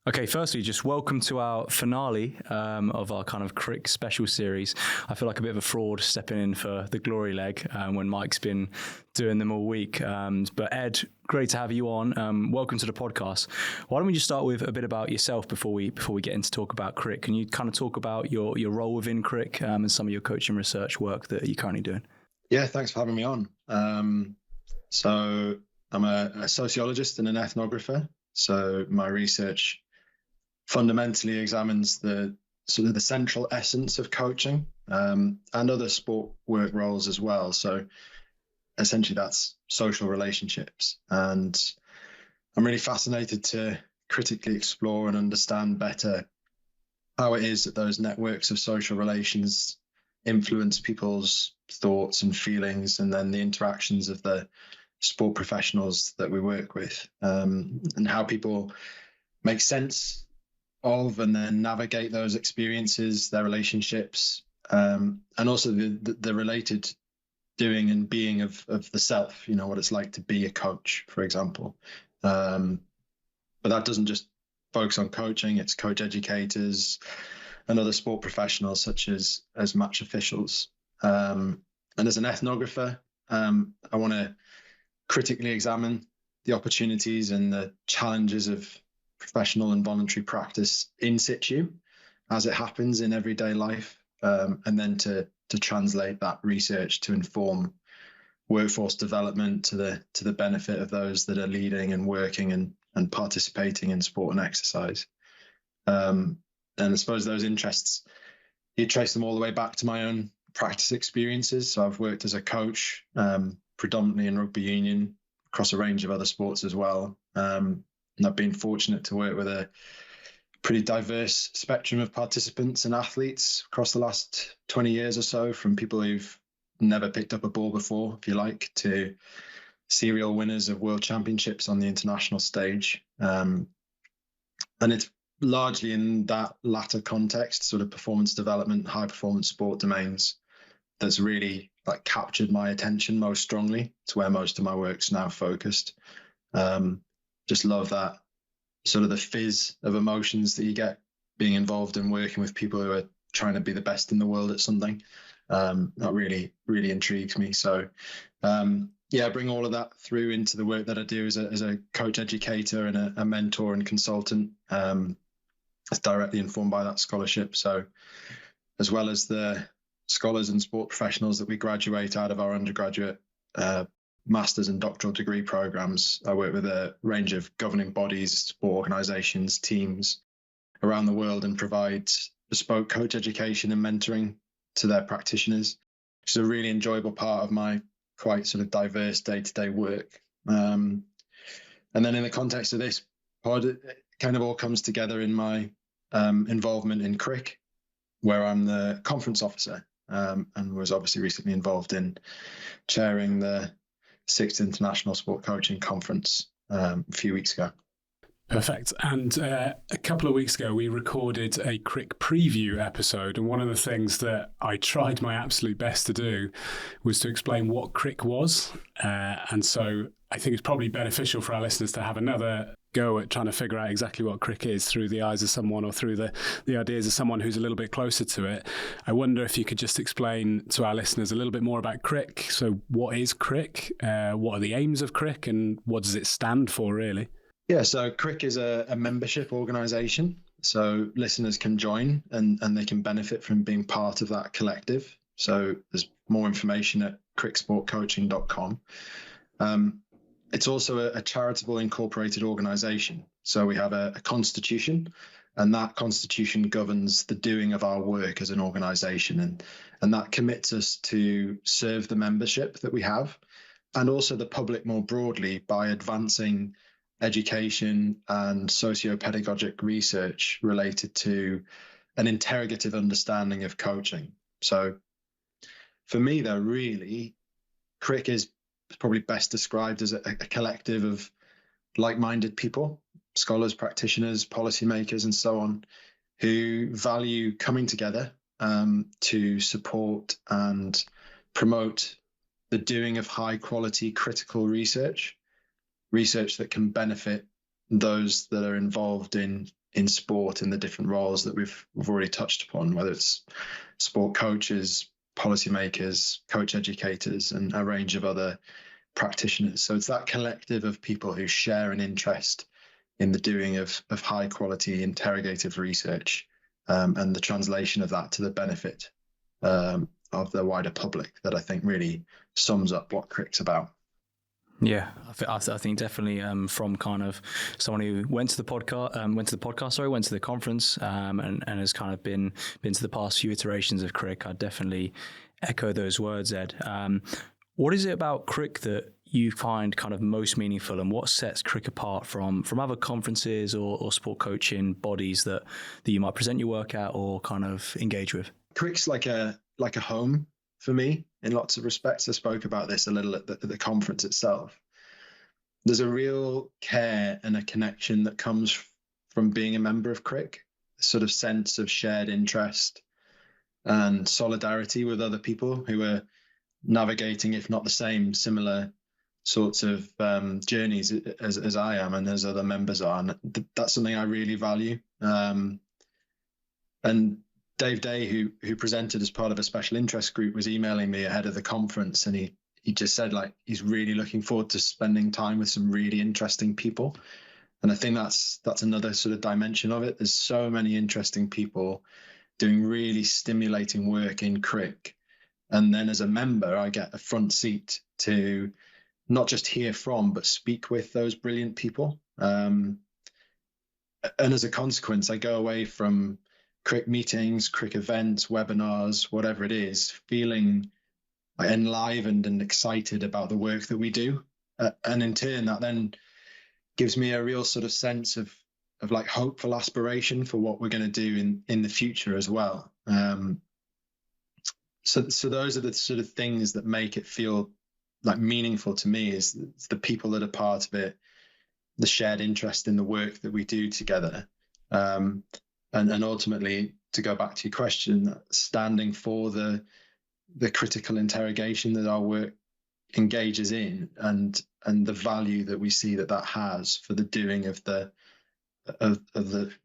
Okay, firstly, just welcome to our finale of our kind of CRiC special series. I feel like a bit of a fraud stepping in for the glory leg when Mike's been doing them all week. But Ed, great to have you on. Welcome to the podcast. Why don't we just start with a bit about yourself before we get into talk about CRiC? Can you kind of talk about your role within CRiC and some of your coaching research work that you're currently doing? Yeah, thanks for having me on. So I'm a sociologist and an ethnographer. So my research fundamentally examines the sort of the central essence of coaching and other sport work roles as well. So essentially that's social relationships. And I'm really fascinated to critically explore and understand better how it is that those networks of social relations influence people's thoughts and feelings, and then the interactions of the sport professionals that we work with, and how people make sense of and then navigate those experiences, their relationships, and also the related doing and being of the self, what it's like to be a coach, for example. But that doesn't just focus on coaching, it's coach educators and other sport professionals such as match officials. And as an ethnographer, I want to critically examine the opportunities and the challenges of professional and voluntary practice in situ as it happens in everyday life, and then to translate that research to inform workforce development to the benefit of those that are leading and working and participating in sport and exercise. And I suppose those interests, you trace them all the way back to my own practice experiences. So I've worked as a coach, predominantly in rugby union, across a range of other sports as well. And I've been fortunate to work with a pretty diverse spectrum of participants and athletes across the last 20 years or so, from people who've never picked up a ball before, if you like, to serial winners of world championships on the international stage. And it's largely in that latter context, sort of performance development, high performance sport domains, that's really captured my attention most strongly. It's where most of my work's now focused. Just love that sort of the fizz of emotions that you get being involved in working with people who are trying to be the best in the world at something. That really, really intrigues me. So, I bring all of that through into the work that I do as a coach educator and a mentor and consultant. It's directly informed by that scholarship. So as well as the scholars and sport professionals that we graduate out of our undergraduate master's and doctoral degree programs, I work with a range of governing bodies, sport organizations, teams around the world, and provide bespoke coach education and mentoring to their practitioners, which is a really enjoyable part of my quite sort of diverse day-to-day work. And then in the context of this pod, it kind of all comes together in my involvement in CRiC, where I'm the conference officer, and was obviously recently involved in chairing the 6th International Sport Coaching Conference a few weeks ago. Perfect. And a couple of weeks ago, we recorded a CRiC preview episode. And one of the things that I tried my absolute best to do was to explain what CRiC was. And so I think it's probably beneficial for our listeners to have another go at trying to figure out exactly what CRiC is through the eyes of someone, or through the ideas of someone who's a little bit closer to it. I wonder if you could just explain to our listeners a little bit more about CRiC. So what is CRiC? What are the aims of CRiC, and what does it stand for, really? Yeah, so CRiC is a membership organisation. So listeners can join and they can benefit from being part of that collective. So there's more information at cricsportcoaching.com. It's also a charitable incorporated organisation. So we have a constitution, and that constitution governs the doing of our work as an organisation. And that commits us to serve the membership that we have, and also the public more broadly, by advancing education and socio-pedagogic research related to an interrogative understanding of coaching. So for me, though, really, CRiC is probably best described as a collective of like-minded people, scholars, practitioners, policymakers, and so on, who value coming together to support and promote the doing of high-quality critical research that can benefit those that are involved in in sport in the different roles that we've already touched upon, whether it's sport coaches, policymakers, coach educators, and a range of other practitioners. So it's that collective of people who share an interest in the doing of high quality interrogative research, and the translation of that to the benefit of the wider public, that I think really sums up what CRiC's about. Yeah, I think definitely from kind of someone who went to the conference, and has kind of been to the past few iterations of CRiC. I definitely echo those words, Ed. What is it about CRiC that you find kind of most meaningful, and what sets CRiC apart from other conferences or sport coaching bodies that you might present your work at or kind of engage with? CRiC's like a home for me in lots of respects. I spoke about this a little at the conference itself. There's a real care and a connection that comes from being a member of CRiC, a sort of sense of shared interest and solidarity with other people who are navigating, if not the same, similar sorts of journeys as I am and as other members are. And that's something I really value. And Dave Day, who presented as part of a special interest group, was emailing me ahead of the conference, and he just said, like, he's really looking forward to spending time with some really interesting people. And I think that's another sort of dimension of it. There's so many interesting people doing really stimulating work in CRiC. And then as a member, I get a front seat to not just hear from, but speak with those brilliant people. And as a consequence, I go away from CRiC meetings, CRiC events, webinars, whatever it is, feeling enlivened and excited about the work that we do. And in turn, that then gives me a real sort of sense of like hopeful aspiration for what we're going to do in the future as well. So those are the sort of things that make it feel like meaningful to me, is the people that are part of it, the shared interest in the work that we do together. And ultimately, to go back to your question, standing for the critical interrogation that our work engages in, and the value that we see that has for the doing of the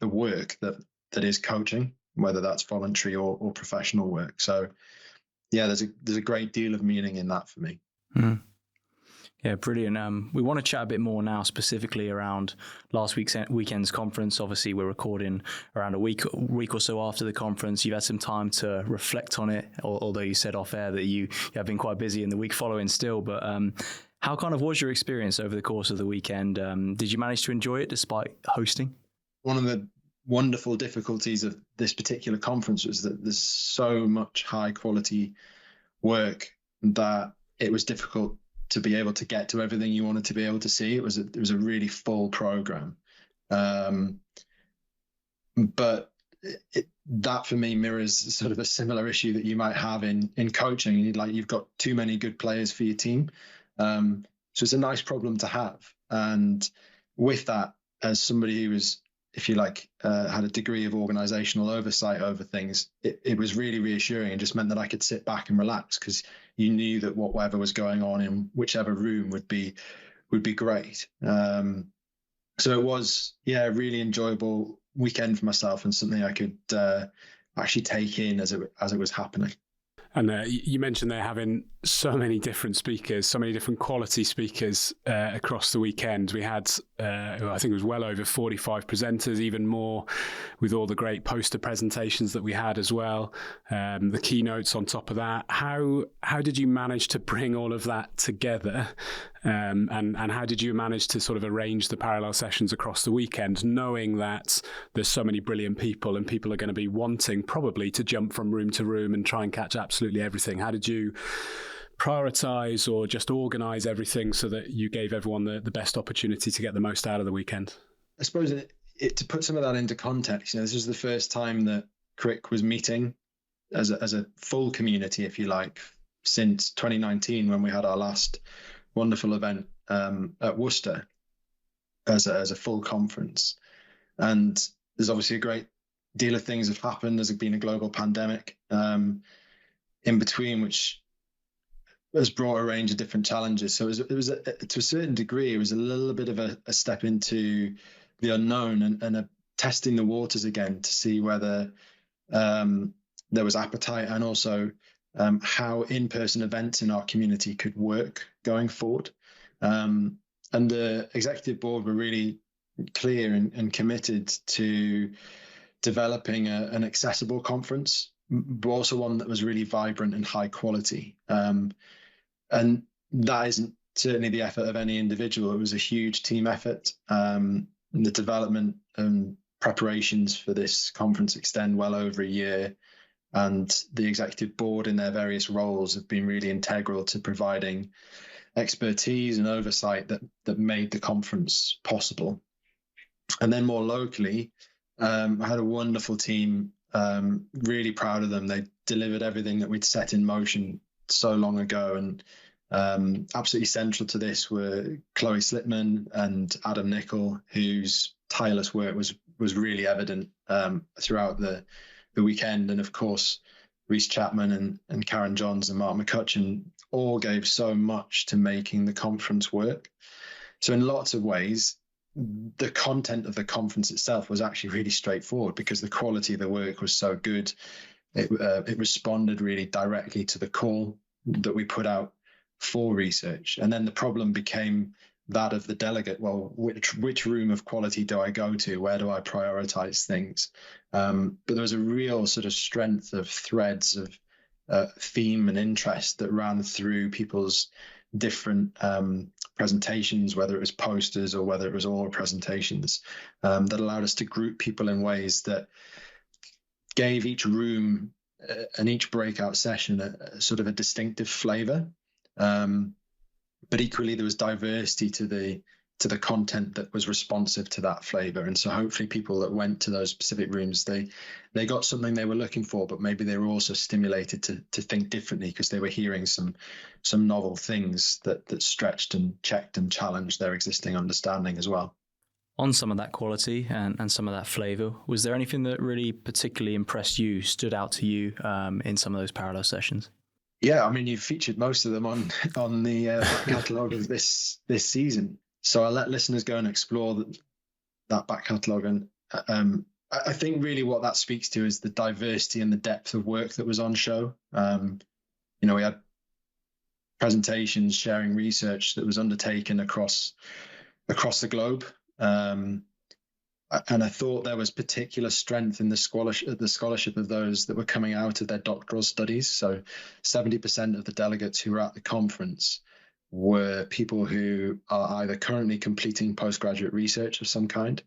work that is coaching, whether that's voluntary or professional work. So yeah, there's a great deal of meaning in that for me. Mm. Yeah, brilliant. We want to chat a bit more now specifically around last weekend's conference. Obviously, we're recording around a week or so after the conference. You've had some time to reflect on it, although you said off air that you have been quite busy in the week following still. But how kind of was your experience over the course of the weekend? Did you manage to enjoy it despite hosting? One of the wonderful difficulties of this particular conference was that there's so much high quality work that it was difficult to be able to get to everything you wanted to be able to see. It was a really full program. But that for me mirrors sort of a similar issue that you might have in coaching. Like, you've got too many good players for your team. So it's a nice problem to have. And with that, as somebody who was, if you like, had a degree of organizational oversight over things, it was really reassuring, and just meant that I could sit back and relax, because you knew that whatever was going on in whichever room would be great. So it was, a really enjoyable weekend for myself, and something I could actually take in as it was happening. And you mentioned they're having so many different speakers, so many different quality speakers across the weekend. We had, I think it was well over 45 presenters, even more with all the great poster presentations that we had as well. The keynotes on top of that. How did you manage to bring all of that together? And how did you manage to sort of arrange the parallel sessions across the weekend, knowing that there's so many brilliant people and people are going to be wanting probably to jump from room to room and try and catch absolutely everything? How did you prioritize or just organize everything so that you gave everyone the best opportunity to get the most out of the weekend? I suppose to put some of that into context, this was the first time that CRiC was meeting as a full community, if you like, since 2019, when we had our last wonderful event at Worcester as a full conference. And there's obviously a great deal of things have happened. There's been a global pandemic in between, which has brought a range of different challenges. So it was to a certain degree, it was a little bit of a step into the unknown, and a testing the waters again to see whether there was appetite, and also how in-person events in our community could work going forward. And the executive board were really clear and committed to developing an accessible conference, but also one that was really vibrant and high quality. And that isn't certainly the effort of any individual. It was a huge team effort. The development and preparations for this conference extend well over a year, and the executive board in their various roles have been really integral to providing expertise and oversight that made the conference possible. And then more locally, I had a wonderful team, really proud of them. They delivered everything that we'd set in motion so long ago, and absolutely central to this were Chloe Slipman and Adam Nicol, whose tireless work was really evident throughout the weekend. And of course, Rhys Chapman and Karen Johns and Mark McCutcheon all gave so much to making the conference work. So in lots of ways, the content of the conference itself was actually really straightforward because the quality of the work was so good. It responded really directly to the call that we put out for research. And then the problem became that of the delegate. Well, which room of quality do I go to? Where do I prioritize things? But there was a real sort of strength of threads of theme and interest that ran through people's different presentations, whether it was posters or whether it was oral presentations, that allowed us to group people in ways that gave each room and each breakout session a sort of a distinctive flavor. But equally, there was diversity to the content that was responsive to that flavor. And so hopefully people that went to those specific rooms, they got something they were looking for, but maybe they were also stimulated to think differently because they were hearing some novel things that stretched and checked and challenged their existing understanding as well. On some of that quality and some of that flavour, was there anything that really particularly impressed you, stood out to you in some of those parallel sessions? Yeah, I mean, you've featured most of them on the back catalogue of this season. So I'll let listeners go and explore that back catalogue. And I think really what that speaks to is the diversity and the depth of work that was on show. We had presentations sharing research that was undertaken across the globe. And I thought there was particular strength in the scholarship of those that were coming out of their doctoral studies. So 70% of the delegates who were at the conference were people who are either currently completing postgraduate research of some kind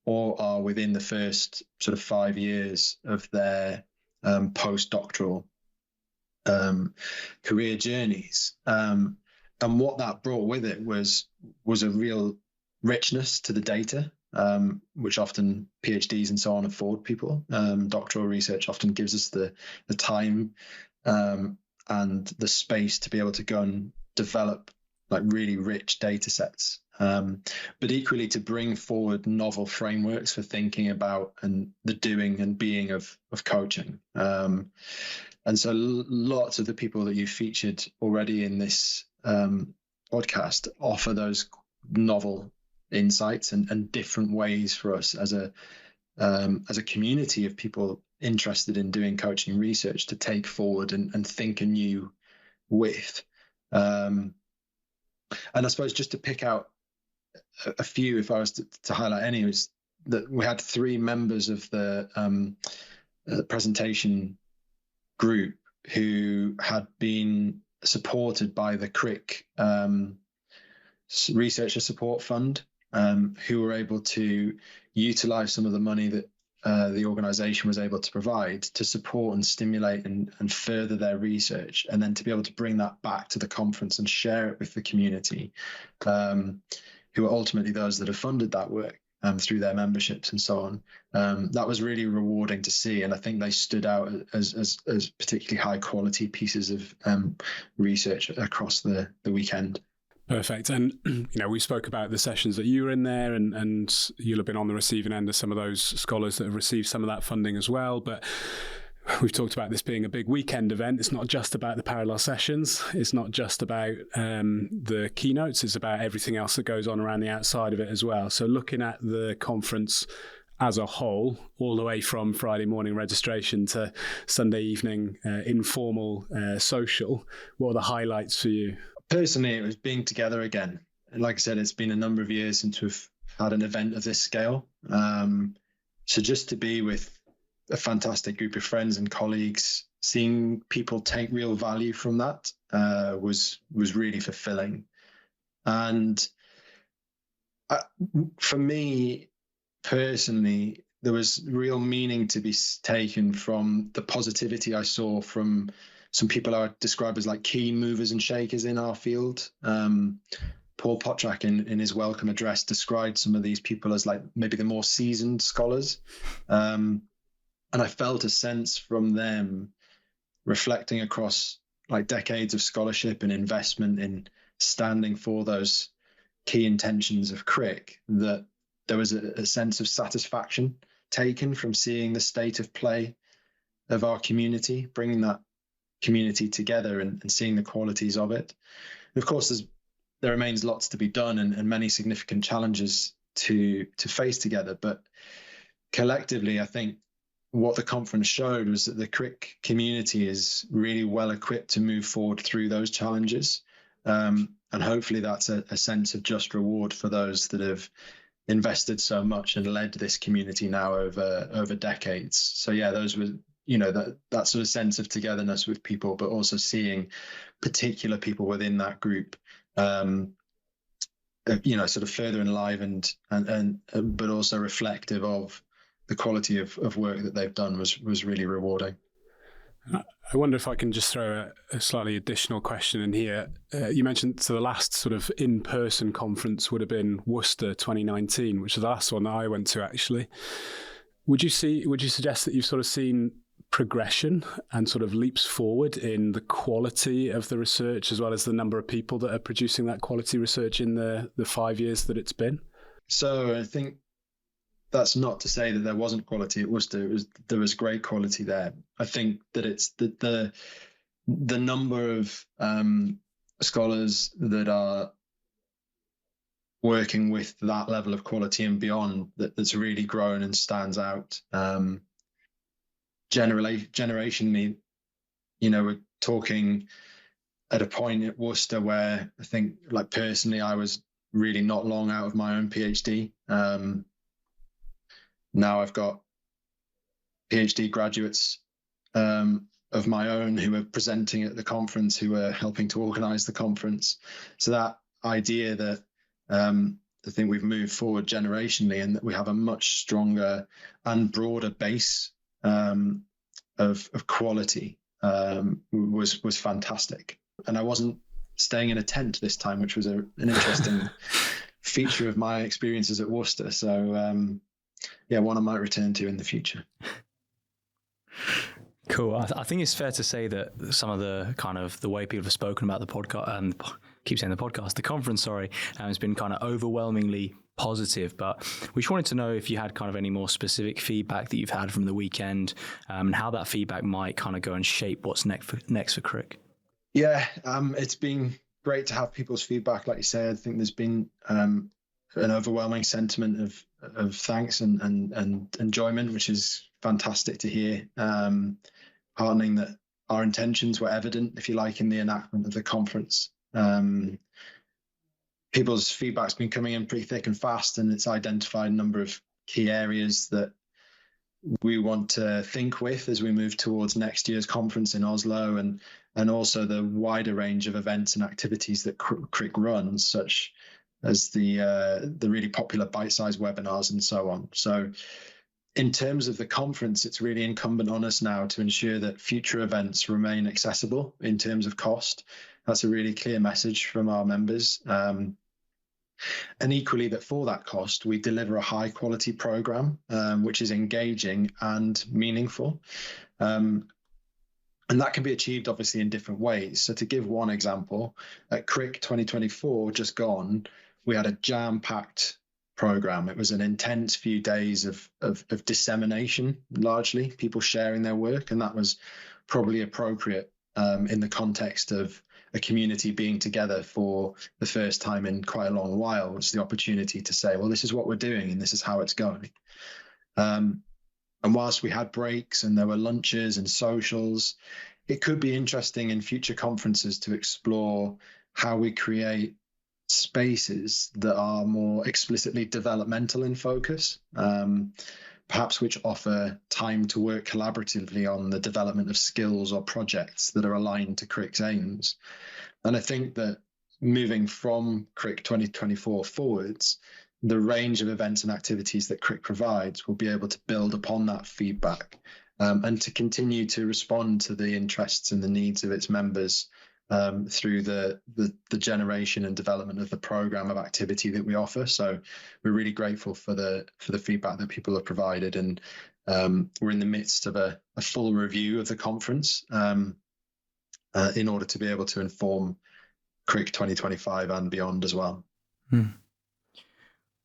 or are within the first sort of 5 years of their postdoctoral career journeys. And what that brought with it was a real richness to the data, which often PhDs and so on afford people. Doctoral research often gives us the time and the space to be able to go and develop like really rich data sets, but equally to bring forward novel frameworks for thinking about and the doing and being of coaching. And so lots of the people that you've featured already in this podcast offer those novel insights and different ways for us as a community of people interested in doing coaching research to take forward and think anew with. And I suppose just to pick out a few, if I was to highlight any, was that we had 3 members of the presentation group who had been supported by the CRiC Researcher Support Fund, who were able to utilize some of the money that the organization was able to provide to support and stimulate and further their research, and then to be able to bring that back to the conference and share it with the community, who are ultimately those that have funded that work through their memberships and so on. That was really rewarding to see, and I think they stood out as particularly high quality pieces of research across the weekend. Perfect. And, we spoke about the sessions that you were in there, and you'll have been on the receiving end of some of those scholars that have received some of that funding as well. But we've talked about this being a big weekend event. It's not just about the parallel sessions. It's not just about the keynotes. It's about everything else that goes on around the outside of it as well. So looking at the conference as a whole, all the way from Friday morning registration to Sunday evening informal social? What are the highlights for you? Personally, it was being together again. And like I said, it's been a number of years since we've had an event of this scale. So just to be with a fantastic group of friends and colleagues, seeing people take real value from that was really fulfilling. And for me personally, there was real meaning to be taken from the positivity I saw from some people I would describe as like key movers and shakers in our field. Paul Potrak in his welcome address described some of these people as like maybe the more seasoned scholars. And I felt a sense from them reflecting across like decades of scholarship and investment in standing for those key intentions of CRiC, that there was a sense of satisfaction taken from seeing the state of play of our community, bringing that community together and seeing the qualities of it. And of course, there remains lots to be done and many significant challenges to face together. But collectively, I think what the conference showed was that the CRiC community is really well equipped to move forward through those challenges. And hopefully that's a sense of just reward for those that have invested so much and led this community now over decades. So yeah, those were, that sort of sense of togetherness with people, but also seeing particular people within that group, sort of further enlivened and but also reflective of the quality of work that they've done was really rewarding. I wonder if I can just throw a slightly additional question in here. You mentioned the last sort of in-person conference would have been Worcester 2019, which is the last one that I went to actually. Would you suggest that you've sort of seen progression and sort of leaps forward in the quality of the research as well as the number of people that are producing that quality research in the 5 years that it's been? So I think that's not to say that there wasn't quality at Worcester. There was great quality there. I think that it's the number of scholars that are working with that level of quality and beyond that's really grown and stands out. Generationally, we're talking at a point at Worcester where I think, like personally, I was really not long out of my own PhD. Now I've got PhD graduates of my own who are presenting at the conference, who are helping to organize the conference. So that idea that I think we've moved forward generationally and that we have a much stronger and broader base of quality was fantastic. And I wasn't staying in a tent this time, which was an interesting feature of my experiences at Worcester. So one I might return to in the future. Cool. I think it's fair to say that some of the kind of the way people have spoken about the podcast, the conference, has been kind of overwhelmingly positive. But we just wanted to know if you had kind of any more specific feedback that you've had from the weekend, and how that feedback might kind of go and shape what's next for CRiC. Yeah, it's been great to have people's feedback. Like you say, I think there's been an overwhelming sentiment of thanks and enjoyment, which is fantastic to hear. Heartening that our intentions were evident, if you like, in the enactment of the conference. People's feedback's been coming in pretty thick and fast, and it's identified a number of key areas that we want to think with as we move towards next year's conference in Oslo, and also the wider range of events and activities that CRiC runs, such as the really popular bite-sized webinars and so on. So in terms of the conference, it's really incumbent on us now to ensure that future events remain accessible in terms of cost. That's a really clear message from our members. And equally, that for that cost, we deliver a high quality program, which is engaging and meaningful. And that can be achieved obviously in different ways. So to give one example, at CRiC 2024, just gone, we had a jam-packed program. It was an intense few days of dissemination, largely people sharing their work, and that was probably appropriate in the context of a community being together for the first time in quite a long while. It's the opportunity to say, well, this is what we're doing and this is how it's going. And whilst we had breaks and there were lunches and socials, it could be interesting in future conferences to explore how we create spaces that are more explicitly developmental in focus, perhaps which offer time to work collaboratively on the development of skills or projects that are aligned to CRiC's aims. And I think that moving from CRiC 2024 forwards, the range of events and activities that CRiC provides will be able to build upon that feedback, and to continue to respond to the interests and the needs of its members through the generation and development of the program of activity that we offer. So we're really grateful for the feedback that people have provided, and we're in the midst of a full review of the conference in order to be able to inform CRiC 2025 and beyond as well.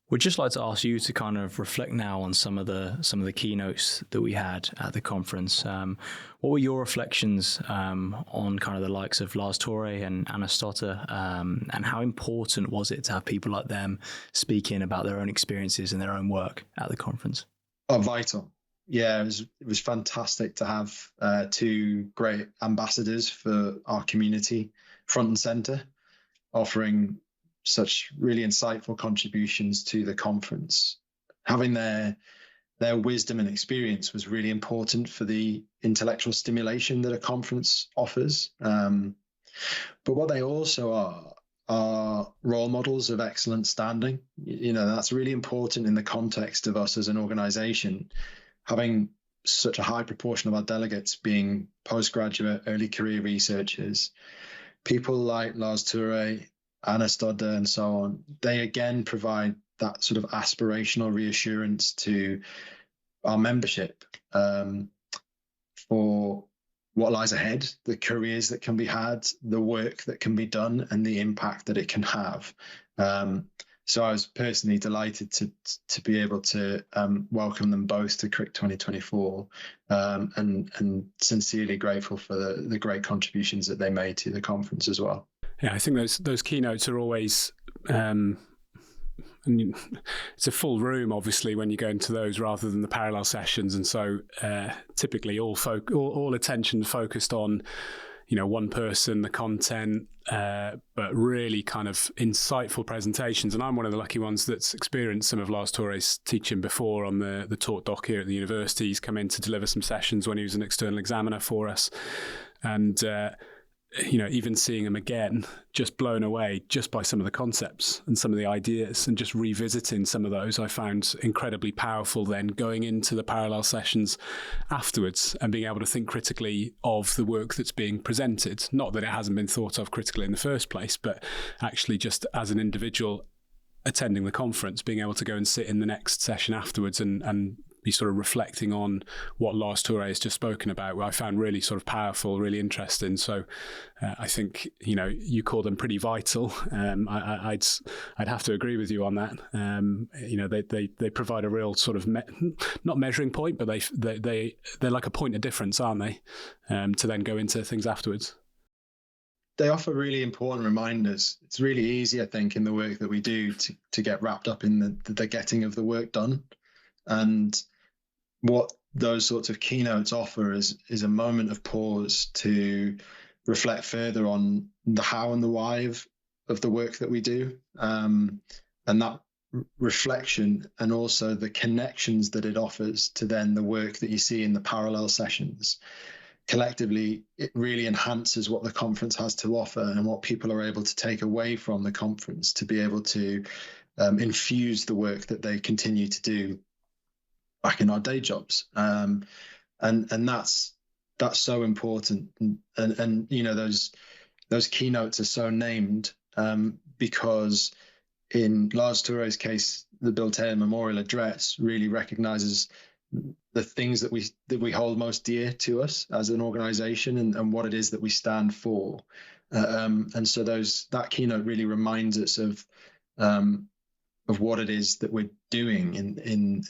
We'd just like to ask you to kind of reflect now on some of the keynotes that we had at the conference. What were your reflections on kind of the likes of Lars Tore and Anna Stotter, and how important was it to have people like them speaking about their own experiences and their own work at the conference? Oh, vital. Yeah, it was fantastic to have two great ambassadors for our community front and center, offering such really insightful contributions to the conference. Having their wisdom and experience was really important for the intellectual stimulation that a conference offers. But what they also are role models of excellent standing. You know, that's really important in the context of us as an organization, having such a high proportion of our delegates being postgraduate, early career researchers. People like Lars Tore, Anna Stotter, and so on, they again provide that sort of aspirational reassurance to our membership for what lies ahead, the careers that can be had, the work that can be done, and the impact that it can have. So I was personally delighted to be able to welcome them both to CRiC 2024, and sincerely grateful for the great contributions that they made to the conference as well. Yeah, I think those keynotes are always, it's a full room, obviously, when you go into those rather than the parallel sessions. And so typically all attention focused on, one person, the content, but really kind of insightful presentations. And I'm one of the lucky ones that's experienced some of Lars Tore's teaching before on the talk doc here at the university. He's come in to deliver some sessions when he was an external examiner for us. And even seeing him again, just blown away just by some of the concepts and some of the ideas, and just revisiting some of those, I found incredibly powerful then going into the parallel sessions afterwards and being able to think critically of the work that's being presented. Not that it hasn't been thought of critically in the first place, but actually just as an individual attending the conference, being able to go and sit in the next session afterwards and be sort of reflecting on what Lars Tore has just spoken about, I found really sort of powerful, really interesting. So I think, you call them pretty vital. I'd have to agree with you on that. They provide a real sort of, not measuring point, but they're like a point of difference, aren't they? To then go into things afterwards. They offer really important reminders. It's really easy, I think, in the work that we do to get wrapped up in the getting of the work done. And what those sorts of keynotes offer is a moment of pause to reflect further on the how and the why of the work that we do. And that reflection, and also the connections that it offers to then the work that you see in the parallel sessions, collectively, it really enhances what the conference has to offer and what people are able to take away from the conference to be able to infuse the work that they continue to do back in our day jobs. And that's so important. And those keynotes are so named because in Lars Tore's case, the Bill Taylor Memorial Address really recognizes the things that we hold most dear to us as an organization, and what it is that we stand for. And so that keynote really reminds us of what it is that we're doing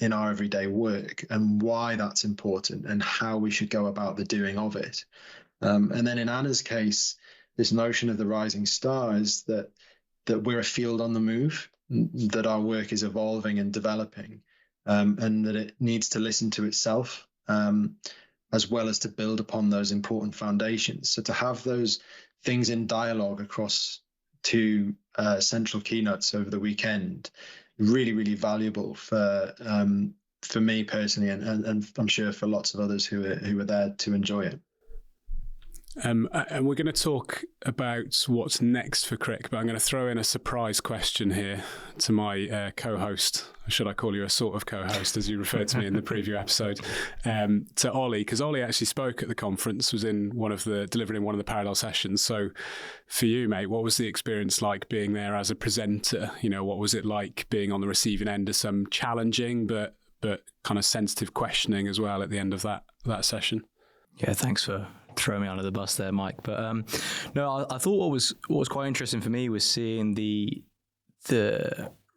in our everyday work, and why that's important, and how we should go about the doing of it. And then in Anna's case, this notion of the rising star is that we're a field on the move, that our work is evolving and developing, and that it needs to listen to itself, as well as to build upon those important foundations. So to have those things in dialogue across two central keynotes over the weekend, really, really valuable for me personally, and I'm sure for lots of others who were there to enjoy it. And we're going to talk about what's next for CRiC, but I'm going to throw in a surprise question here to my co-host. Should I call you a sort of co-host, as you referred to me in the preview episode, to Ollie, because Ollie actually spoke at the conference, was delivering one of the parallel sessions. So for you, mate, what was the experience like being there as a presenter? What was it like being on the receiving end of some challenging but kind of sensitive questioning as well at the end of that session? Yeah, thanks for throwing me under the bus there, Mike. But no, I thought what was quite interesting for me was seeing the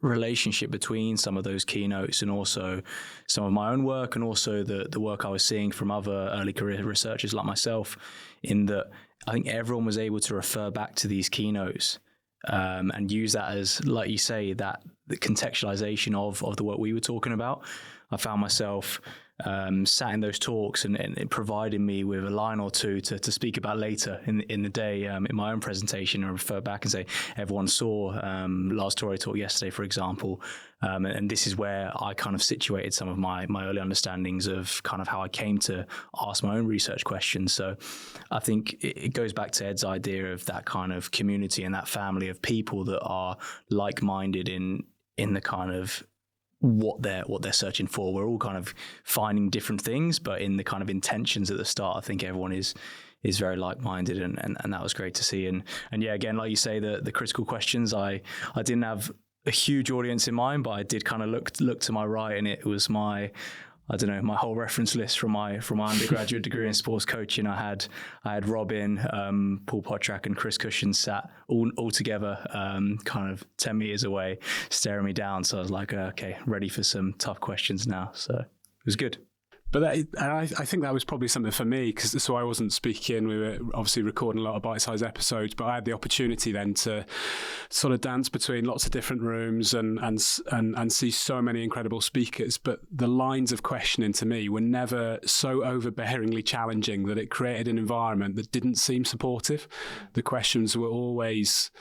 relationship between some of those keynotes and also some of my own work, and also the work I was seeing from other early career researchers like myself, in that I think everyone was able to refer back to these keynotes and use that as, like you say, the contextualization of the work we were talking about. I found myself sat in those talks, and it provided me with a line or two to speak about later in the day in my own presentation, and refer back and say, everyone saw Lars Torre talk yesterday, for example, and this is where I kind of situated some of my early understandings of kind of how I came to ask my own research questions. So I think it goes back to Ed's idea of that kind of community and that family of people that are like-minded in the kind of what they're searching for. We're all kind of finding different things, but in the kind of intentions at the start, I think everyone is very like-minded, and that was great to see. And yeah, again, like you say, the critical questions, I didn't have a huge audience in mind, but I did kind of look to my right, and it was my whole reference list from my undergraduate degree in sports coaching. I had Robin, Paul Potrak, and Chris Cushion sat all together, kind of 10 meters away, staring me down. So I was like, okay, ready for some tough questions now. So it was good. But I think that was probably something for me, because I wasn't speaking. We were obviously recording a lot of bite-sized episodes, but I had the opportunity then to sort of dance between lots of different rooms and see so many incredible speakers. But the lines of questioning to me were never so overbearingly challenging that it created an environment that didn't seem supportive. The questions were always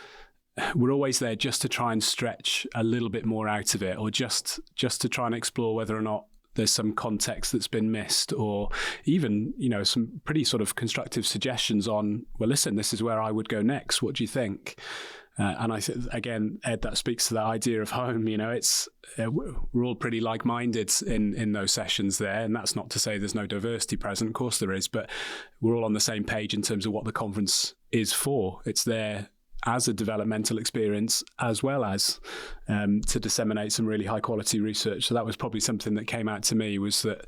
there just to try and stretch a little bit more out of it, or just to try and explore whether or not there's some context that's been missed, or even, some pretty sort of constructive suggestions on, well, listen, this is where I would go next. What do you think? And I think, again, Ed, that speaks to that idea of home. It's we're all pretty like-minded in those sessions there. And that's not to say there's no diversity present. Of course there is, but we're all on the same page in terms of what the conference is for. It's there as a developmental experience, as well as to disseminate some really high quality research. So that was probably something that came out to me, was that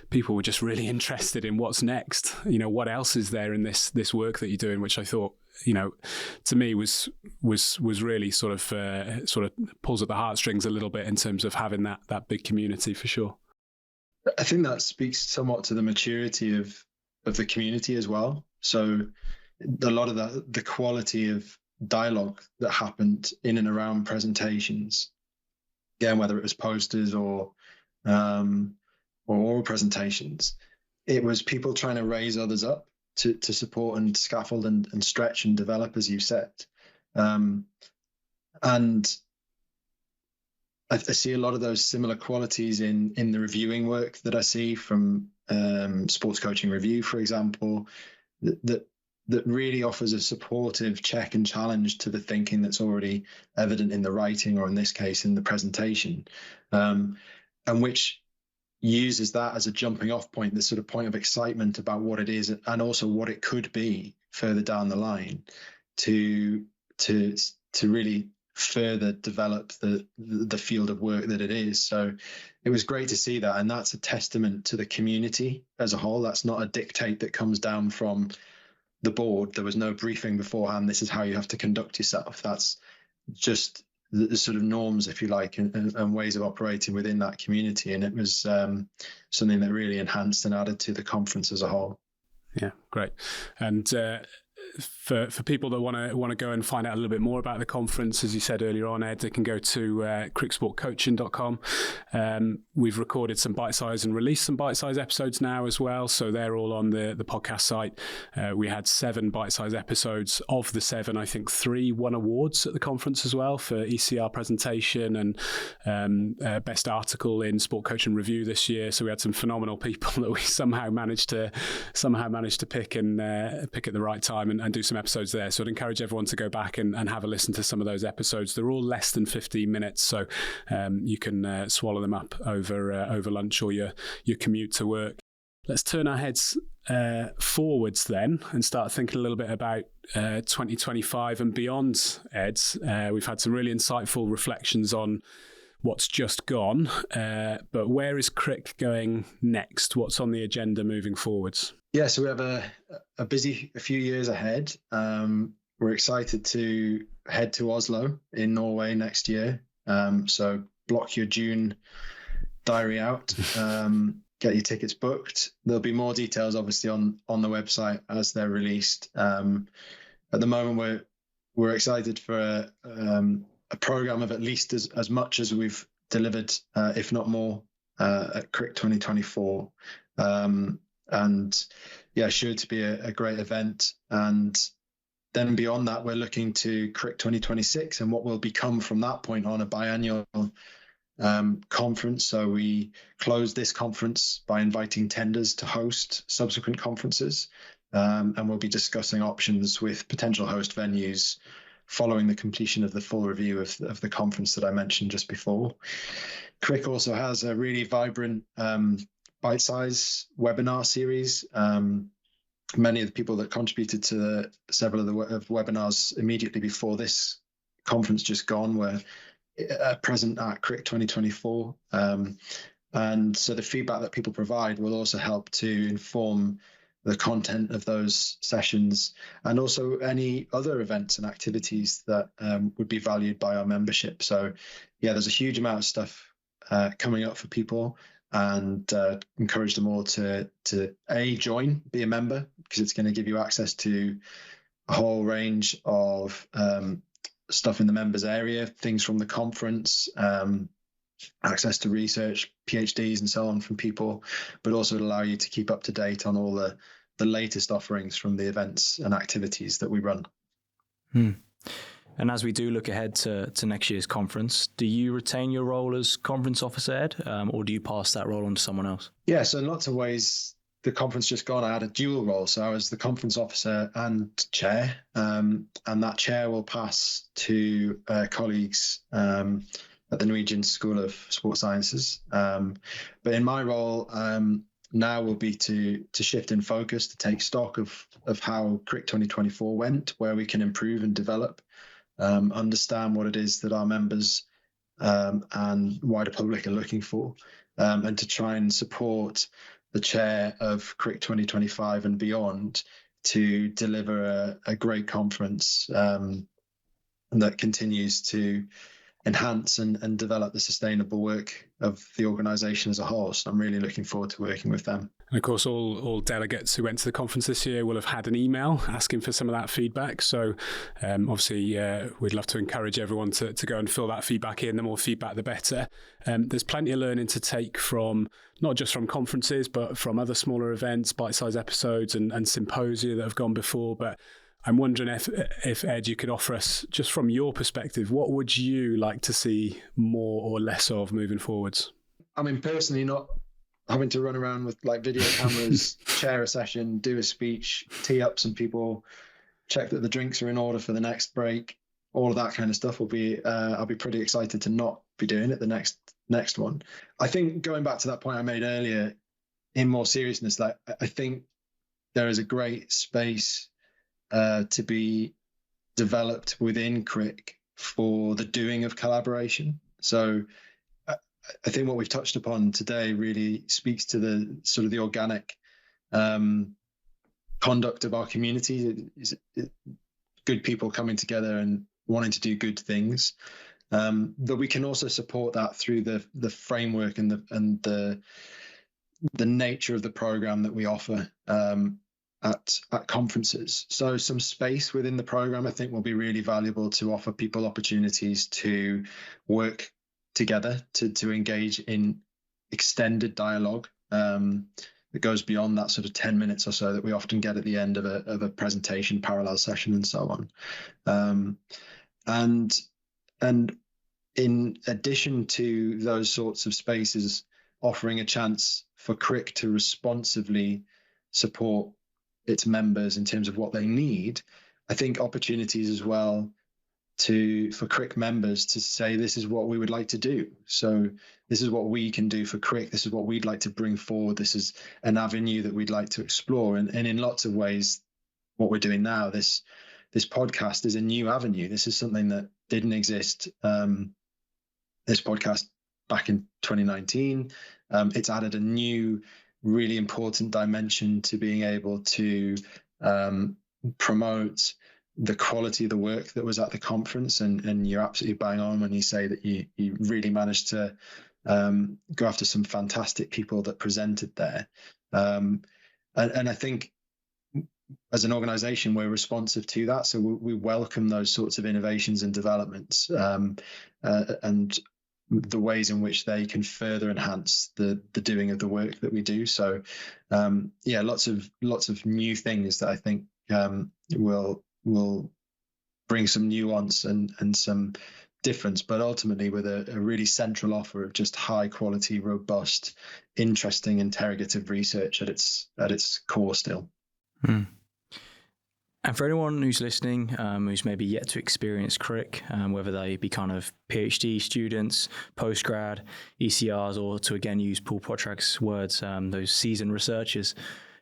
people were just really interested in what's next. What else is there in this work that you're doing, which I thought, to me was really sort of pulls at the heartstrings a little bit in terms of having that big community, for sure. I think that speaks somewhat to the maturity of the community as well. So a lot of the quality of dialogue that happened in and around presentations, again, whether it was posters or oral presentations, it was people trying to raise others up to support and scaffold and stretch and develop, as you said. And I see a lot of those similar qualities in the reviewing work that I see from Sports Coaching Review, for example, that really offers a supportive check and challenge to the thinking that's already evident in the writing, or in this case, in the presentation, and which uses that as a jumping off point, this sort of point of excitement about what it is and also what it could be further down the line, to really further develop the field of work that it is. So it was great to see that, and that's a testament to the community as a whole. That's not a dictate that comes down from the board. There was no briefing beforehand. This is how you have to conduct yourself. That's just the sort of norms, if you like, and ways of operating within that community. And it was something that really enhanced and added to the conference as a whole. Yeah, great. And for people that want to go and find out a little bit more about the conference, as you said earlier on, Ed, they can go to cricsportcoaching.com. We've recorded some bite-size and released some bite-size episodes now as well, so they're all on the podcast site. We had 7 bite-size episodes. Of the 7, I think 3 won awards at the conference as well for ECR presentation and best article in Sport Coaching Review this year. So we had some phenomenal people that we somehow managed to pick at the right time and do some episodes there. So I'd encourage everyone to go back and have a listen to some of those episodes. They're all less than 15 minutes, so you can swallow them up over lunch or your commute to work. Let's turn our heads forwards then and start thinking a little bit about 2025 and beyond, Ed. We've had some really insightful reflections on what's just gone, but where is CRiC going next? What's on the agenda moving forwards? Yeah, so we have a few years ahead. We're excited to head to Oslo in Norway next year. So block your June diary out, get your tickets booked. There'll be more details obviously on the website as they're released. At the moment, we're excited for a program of at least as much as we've delivered, if not more, at CRiC 2024. And yeah, sure to be a great event. And then beyond that, we're looking to CRiC 2026 and what will become from that point on a biannual conference. So we close this conference by inviting tenders to host subsequent conferences. And we'll be discussing options with potential host venues following the completion of the full review of the conference that I mentioned just before. CRiC also has a really vibrant bite-size webinar series. Many of the people that contributed to several of the webinars immediately before this conference just gone were present at CRiC 2024. And so the feedback that people provide will also help to inform the content of those sessions and also any other events and activities that would be valued by our membership. So yeah, there's a huge amount of stuff coming up for people, and encourage them all to join, be a member, because it's going to give you access to a whole range of stuff in the members area, things from the conference, access to research, PhDs and so on from people, but also allow you to keep up to date on all the latest offerings from the events and activities that we run. And as we do look ahead to next year's conference, do you retain your role as conference officer, Ed, or do you pass that role on to someone else? Yeah, so in lots of ways, the conference just gone, I had a dual role. So I was the conference officer and chair, and that chair will pass to colleagues at the Norwegian School of Sports Sciences. But in my role now will be to shift in focus, to take stock of how CRiC 2024 went, where we can improve and develop, understand what it is that our members and wider public are looking for, and to try and support the chair of CRiC 2025 and beyond to deliver a great conference that continues to enhance and develop the sustainable work of the organisation as a whole. So I'm really looking forward to working with them. And of course, all delegates who went to the conference this year will have had an email asking for some of that feedback. So obviously, we'd love to encourage everyone to go and fill that feedback in. The more feedback, the better. There's plenty of learning to take from, not just from conferences, but from other smaller events, bite-sized episodes and symposia that have gone before. But I'm wondering if Ed, you could offer us, just from your perspective, what would you like to see more or less of moving forwards? I mean, personally, not having to run around with like video cameras, chair a session, do a speech, tee up some people, check that the drinks are in order for the next break, all of that kind of stuff will be, I'll be pretty excited to not be doing it the next one. I think going back to that point I made earlier, in more seriousness, like I think there is a great space to be developed within CRiC for the doing of collaboration. So I think what we've touched upon today really speaks to the sort of the organic conduct of our community. Good people coming together and wanting to do good things. But we can also support that through the framework and the nature of the program that we offer. at conferences. So some space within the program, I think, will be really valuable to offer people opportunities to work together, to engage in extended dialogue that goes beyond that sort of 10 minutes or so that we often get at the end of a presentation, parallel session, and so on. And in addition to those sorts of spaces, offering a chance for CRiC to responsively support its members in terms of what they need, I think opportunities as well for CRiC members to say, this is what we would like to do. So this is what we can do for CRiC. This is what we'd like to bring forward. This is an avenue that we'd like to explore. And in lots of ways, what we're doing now, this podcast is a new avenue. This is something that didn't exist. This podcast back in 2019, it's added a new, really important dimension to being able to promote the quality of the work that was at the conference. And you're absolutely bang on when you say that you really managed to go after some fantastic people that presented there. And I think as an organization, we're responsive to that. So we welcome those sorts of innovations and developments, and the ways in which they can further enhance the doing of the work that we do. So lots of new things that I think will bring some nuance and some difference, but ultimately with a really central offer of just high quality, robust, interesting, interrogative research at its core still. And for anyone who's listening, who's maybe yet to experience CRiC, whether they be kind of PhD students, postgrad, ECRs, or to again use Paul Potrak's words, those seasoned researchers,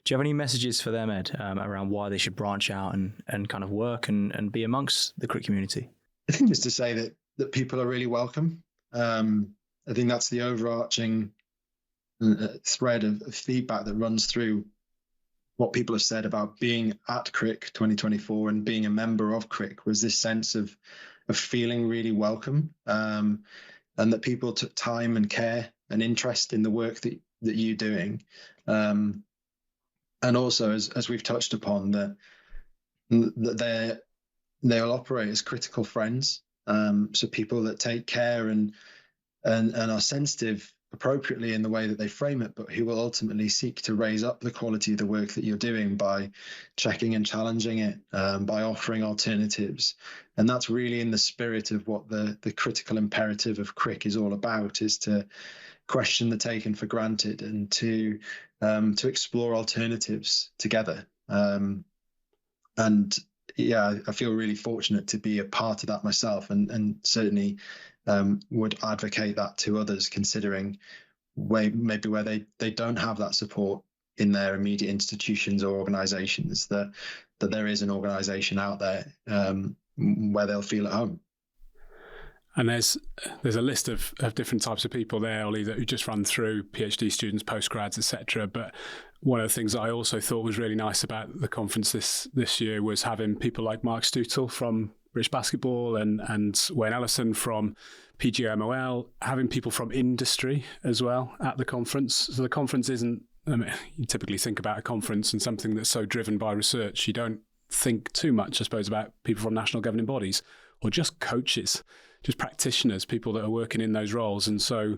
do you have any messages for them, Ed, around why they should branch out and kind of work and be amongst the CRiC community? I think just to say that people are really welcome. I think that's the overarching thread of feedback that runs through what people have said about being at CRiC 2024 and being a member of CRiC, was this sense of feeling really welcome, and that people took time and care and interest in the work that you're doing. And also, as we've touched upon, that they'll operate as critical friends. So people that take care and are sensitive appropriately in the way that they frame it, but who will ultimately seek to raise up the quality of the work that you're doing by checking and challenging it, by offering alternatives. And that's really in the spirit of what the critical imperative of CRiC is all about, is to question the taken for granted and to explore alternatives together. And yeah, I feel really fortunate to be a part of that myself, and certainly would advocate that to others, considering maybe where they don't have that support in their immediate institutions or organizations, that there is an organization out there where they'll feel at home. And there's a list of different types of people there, Ollie, that we just run through: PhD students, postgrads, etc. But one of the things I also thought was really nice about the conference this year was having people like Mark Stoutel from British Basketball and Wayne Ellison from PGMOL, having people from industry as well at the conference. So the conference isn't, I mean, you typically think about a conference and something that's so driven by research, you don't think too much, I suppose, about people from national governing bodies or just coaches, just practitioners, people that are working in those roles. And so,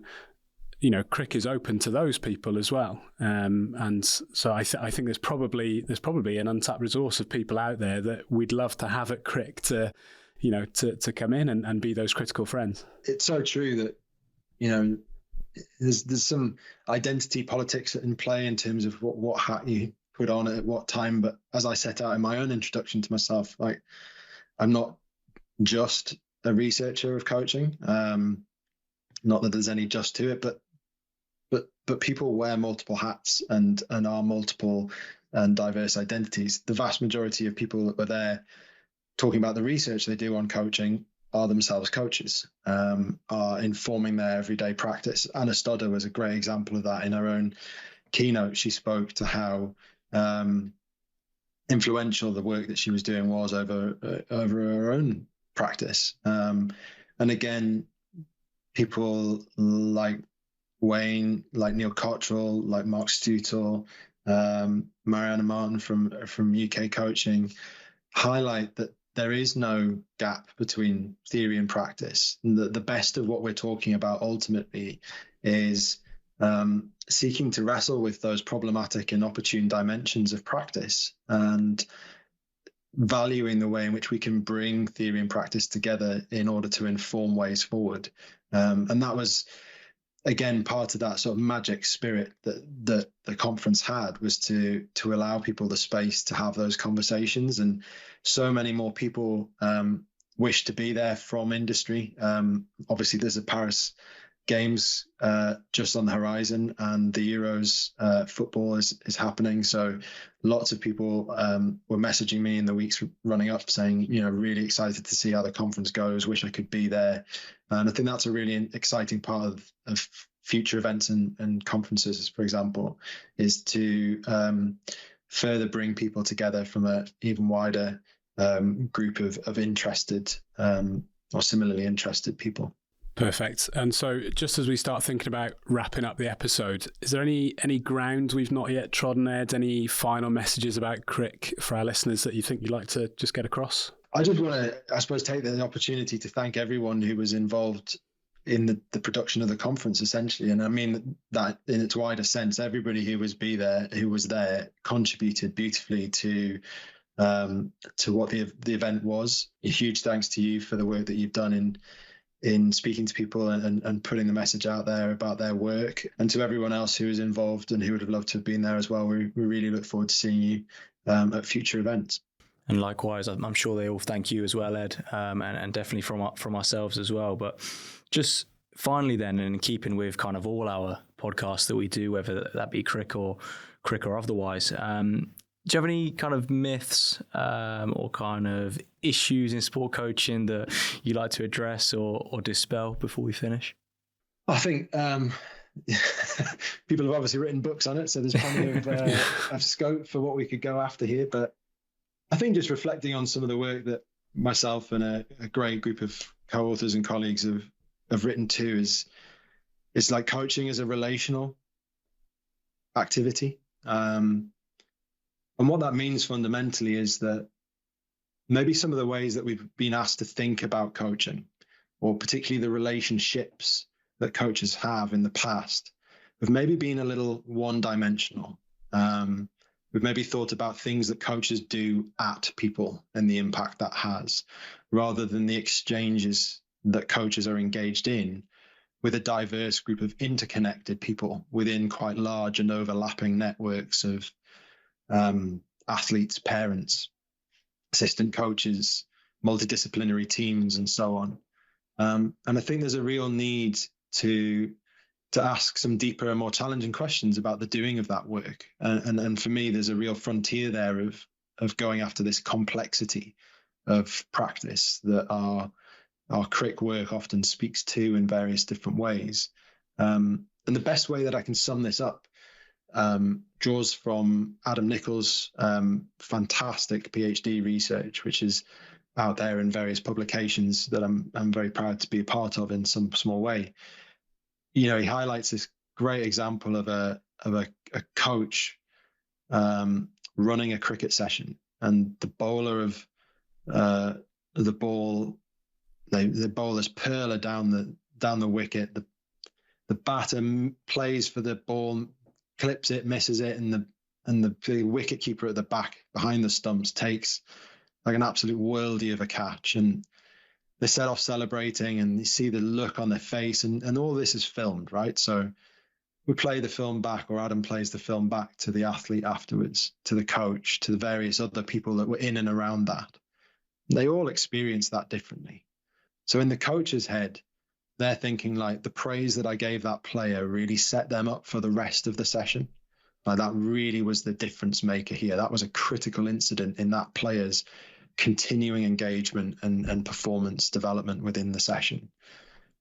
you know, CRiC is open to those people as well. And so I think there's probably an untapped resource of people out there that we'd love to have at CRiC to come in and be those critical friends. It's so true that, you know, there's some identity politics in play in terms of what hat you put on at what time. But as I set out in my own introduction to myself, like, I'm not just a researcher of coaching. Not that there's any just to it, but people wear multiple hats and are multiple and diverse identities. The vast majority of people that were there talking about the research they do on coaching are themselves coaches, are informing their everyday practice. Anna Stodder was a great example of that. In her own keynote, she spoke to how influential the work that she was doing was over her own practice. And again, people like Wayne, like Neil Cottrell, like Mark Stoutel, Mariana Martin from UK Coaching highlight that there is no gap between theory and practice. The best of what we're talking about ultimately is seeking to wrestle with those problematic and opportune dimensions of practice and valuing the way in which we can bring theory and practice together in order to inform ways forward. And that was, again, part of that sort of magic spirit that the conference had, was to allow people the space to have those conversations. And so many more people wish to be there from industry. Obviously, there's a Paris Games just on the horizon, and the Euros football is happening. So lots of people were messaging me in the weeks running up saying, really excited to see how the conference goes, wish I could be there. And I think that's a really exciting part of future events and conferences, for example, is to further bring people together from an even wider group of interested or similarly interested people. Perfect. And so just as we start thinking about wrapping up the episode, is there any ground we've not yet trodden, Ed? Any final messages about CRiC for our listeners that you think you'd like to just get across? I just want to, I suppose, take the opportunity to thank everyone who was involved in the production of the conference, essentially. And I mean that in its wider sense. Everybody who was there contributed beautifully to what the event was. A huge thanks to you for the work that you've done in speaking to people and putting the message out there about their work, and to everyone else who was involved and who would have loved to have been there as well. We really look forward to seeing you at future events. And likewise, I'm sure they all thank you as well, Ed, and definitely from ourselves as well. But just finally then, in keeping with kind of all our podcasts that we do, whether that be CRiC or otherwise, do you have any kind of myths or kind of issues in sport coaching that you like to address or dispel before we finish? I think people have obviously written books on it, so there's plenty of scope for what we could go after here. But I think just reflecting on some of the work that myself and a great group of co-authors and colleagues have written too is like coaching as a relational activity. And what that means fundamentally is that maybe some of the ways that we've been asked to think about coaching, or particularly the relationships that coaches have in the past, have maybe been a little one-dimensional. We've maybe thought about things that coaches do at people and the impact that has, rather than the exchanges that coaches are engaged in with a diverse group of interconnected people within quite large and overlapping networks of athletes, parents, assistant coaches, multidisciplinary teams, and so on. And I think there's a real need to ask some deeper and more challenging questions about the doing of that work. And for me, there's a real frontier there of going after this complexity of practice that our CRiC work often speaks to in various different ways. And the best way that I can sum this up draws from Adam Nichols' fantastic PhD research, which is out there in various publications that I'm very proud to be a part of in some small way. He highlights this great example of a coach running a cricket session, and the bowler of the ball, the bowler's purler down the wicket. The batter plays for the ball, clips it, misses it, and the wicket keeper at the back behind the stumps takes like an absolute worldie of a catch, and they set off celebrating, and you see the look on their face, and all this is filmed, right? So we play the film back, or Adam plays the film back to the athlete afterwards, to the coach, to the various other people that were in and around that. They all experience that differently. So in the coach's head, they're thinking like, the praise that I gave that player really set them up for the rest of the session. Like, that really was the difference maker here. That was a critical incident in that player's continuing engagement and performance development within the session.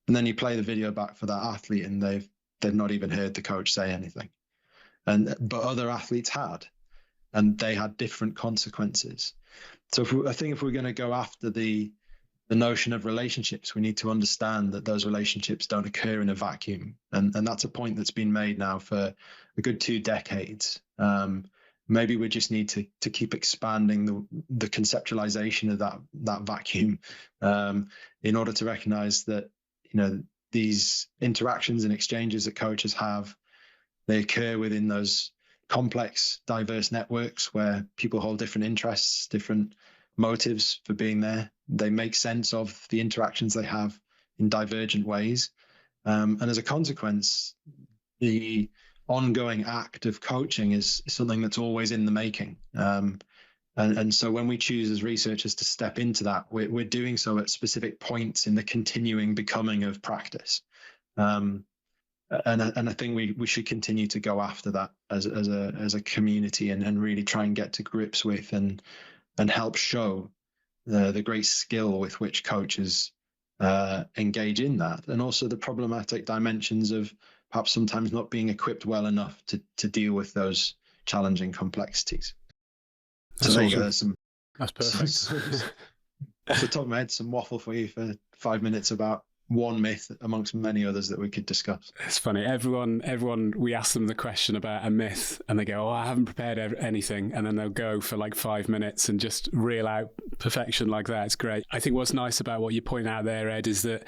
And then you play the video back for that athlete, and they've not even heard the coach say anything. But other athletes had, and they had different consequences. So I think if we're going to go after the the notion of relationships. We need to understand that those relationships don't occur in a vacuum. And that's a point that's been made now for a good 2 decades. Maybe we just need to keep expanding the conceptualization of that vacuum in order to recognize that, these interactions and exchanges that coaches have, they occur within those complex, diverse networks where people hold different interests, different motives for being there. They make sense of the interactions they have in divergent ways. And as a consequence, the ongoing act of coaching is something that's always in the making. And so when we choose as researchers to step into that, we're doing so at specific points in the continuing becoming of practice. And I think we should continue to go after that as a community and really try and get to grips with and help show the great skill with which coaches engage in that, and also the problematic dimensions of perhaps sometimes not being equipped well enough to deal with those challenging complexities. That's so there awesome. you go. That's perfect. Off the top of my head, some waffle for you for 5 minutes about one myth amongst many others that we could discuss. It's funny. Everyone, we ask them the question about a myth and they go, I haven't prepared anything. And then they'll go for like 5 minutes and just reel out perfection like that. It's great. I think what's nice about what you point out there, Ed, is that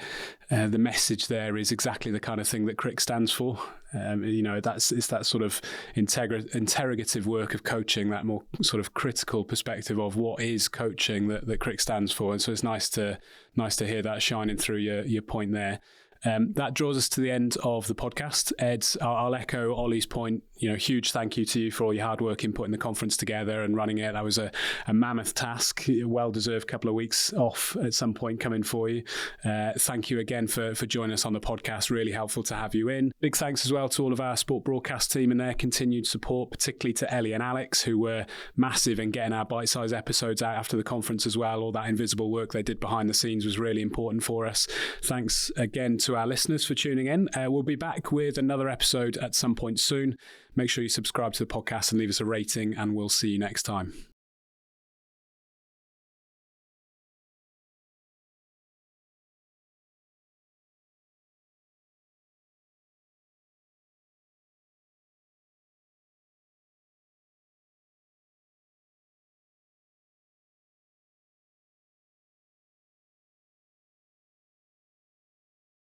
the message there is exactly the kind of thing that CRiC stands for. It's that sort of interrogative work of coaching, that more sort of critical perspective of what is coaching that CRiC stands for. And so it's nice to hear that shining through your point there. That draws us to the end of the podcast. Ed, I'll echo Ollie's point. Huge thank you to you for all your hard work in putting the conference together and running it. That was a mammoth task, a well-deserved couple of weeks off at some point coming for you. Thank you again for joining us on the podcast. Really helpful to have you in. Big thanks as well to all of our sport broadcast team and their continued support, particularly to Ellie and Alex, who were massive in getting our bite-sized episodes out after the conference as well. All that invisible work they did behind the scenes was really important for us. Thanks again to our listeners for tuning in. We'll be back with another episode at some point soon. Make sure you subscribe to the podcast and leave us a rating, and we'll see you next time.